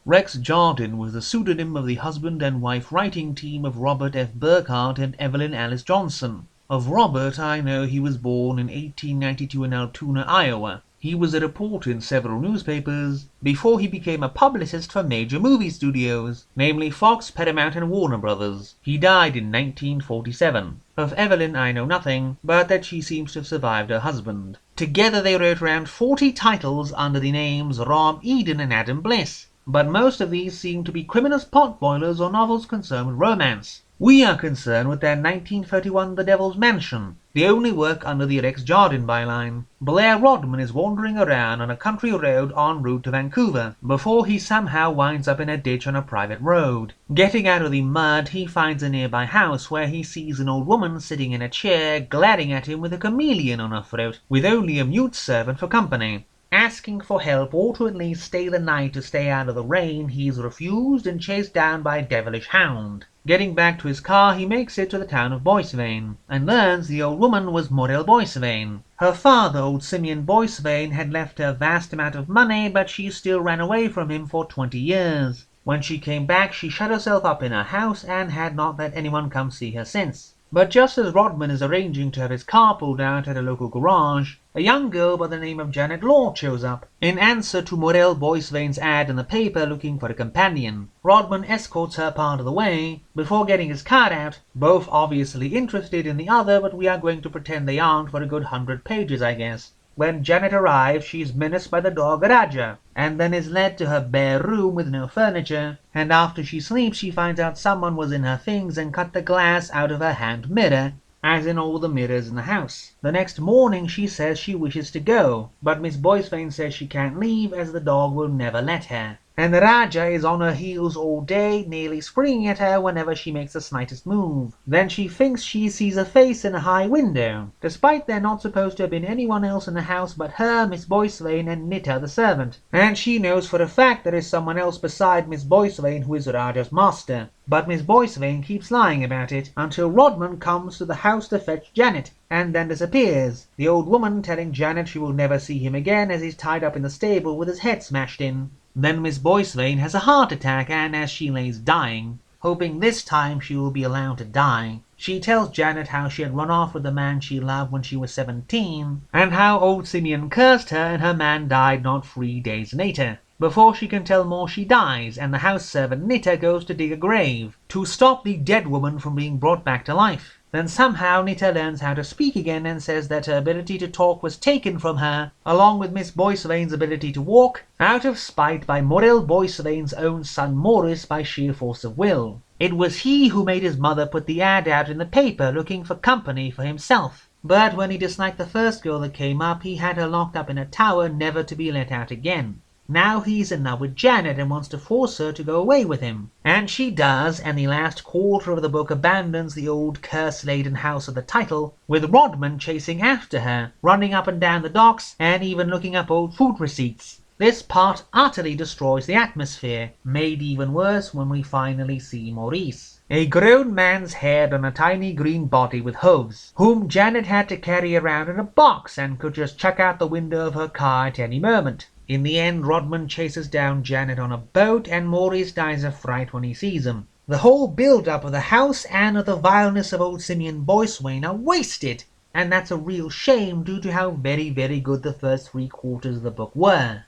Rex Jardin was the pseudonym of the husband and wife writing team of Robert F. Burkhardt and Evelyn Alice Johnson. Of Robert, I know he was born in 1892 in Altoona, Iowa. He was a reporter in several newspapers before he became a publicist for major movie studios, namely Fox, Paramount, and Warner Brothers. He died in 1947. Of Evelyn I know nothing, but that she seems to have survived her husband. Together they wrote around 40 titles under the names Rob Eden and Adam Bliss, but most of these seem to be criminals potboilers or novels concerned with romance. We are concerned with their 1931 The Devil's Mansion, the only work under the Rex Jardin byline. Blair Rodman is wandering around on a country road en route to Vancouver, before he somehow winds up in a ditch on a private road. Getting out of the mud, he finds a nearby house where he sees an old woman sitting in a chair, glaring at him with a chameleon on her throat, with only a mute servant for company. Asking for help or to at least stay the night to stay out of the rain, he is refused and chased down by a devilish hound. Getting back to his car, he makes it to the town of Boisevain, and learns the old woman was Morel Boisevain. Her father, old Simeon Boisevain, had left her a vast amount of money, but she still ran away from him for 20 years. When she came back, she shut herself up in her house and had not let anyone come see her since. But just as Rodman is arranging to have his car pulled out at a local garage, a young girl by the name of Janet Lord shows up, in answer to Morel Boisevain's ad in the paper looking for a companion. Rodman escorts her part of the way, before getting his card out, both obviously interested in the other, but we are going to pretend they aren't for a good 100 pages, I guess. When Janet arrives, she is menaced by the dog Raja, and then is led to her bare room with no furniture, and after she sleeps she finds out someone was in her things and cut the glass out of her hand mirror, as in all the mirrors in the house. The next morning she says she wishes to go, but Miss Boisevain says she can't leave as the dog will never let her. And Raja is on her heels all day, nearly springing at her whenever she makes the slightest move. Then she thinks she sees a face in a high window, despite there not supposed to have been anyone else in the house but her, Miss Boisevain, and Nita the servant. And she knows for a fact there is someone else beside Miss Boisevain who is Raja's master. But Miss Boisevain keeps lying about it, until Rodman comes to the house to fetch Janet, and then disappears, the old woman telling Janet she will never see him again as he's tied up in the stable with his head smashed in. Then Miss Boisevain has a heart attack, and as she lays dying, hoping this time she will be allowed to die, she tells Janet how she had run off with the man she loved when she was 17, and how old Simeon cursed her and her man died not 3 days later. Before she can tell more, she dies, and the house servant Nita goes to dig a grave, to stop the dead woman from being brought back to life. Then somehow Nita learns how to speak again and says that her ability to talk was taken from her, along with Miss Boisevain's ability to walk, out of spite by Morel Boisevain's own son Maurice by sheer force of will. It was he who made his mother put the ad out in the paper looking for company for himself. But when he disliked the first girl that came up, he had her locked up in a tower never to be let out again. Now he's in love with Janet and wants to force her to go away with him. And she does, and the last quarter of the book abandons the old curse-laden house of the title, with Rodman chasing after her, running up and down the docks, and even looking up old food receipts. This part utterly destroys the atmosphere, made even worse when we finally see Maurice, a grown man's head on a tiny green body with hooves, whom Janet had to carry around in a box and could just chuck out the window of her car at any moment. In the end, Rodman chases down Janet on a boat, and Maurice dies of fright when he sees him. The whole build-up of the house and of the vileness of old Simeon Boisevain are wasted, and that's a real shame due to how very, very good the first 3 quarters of the book were.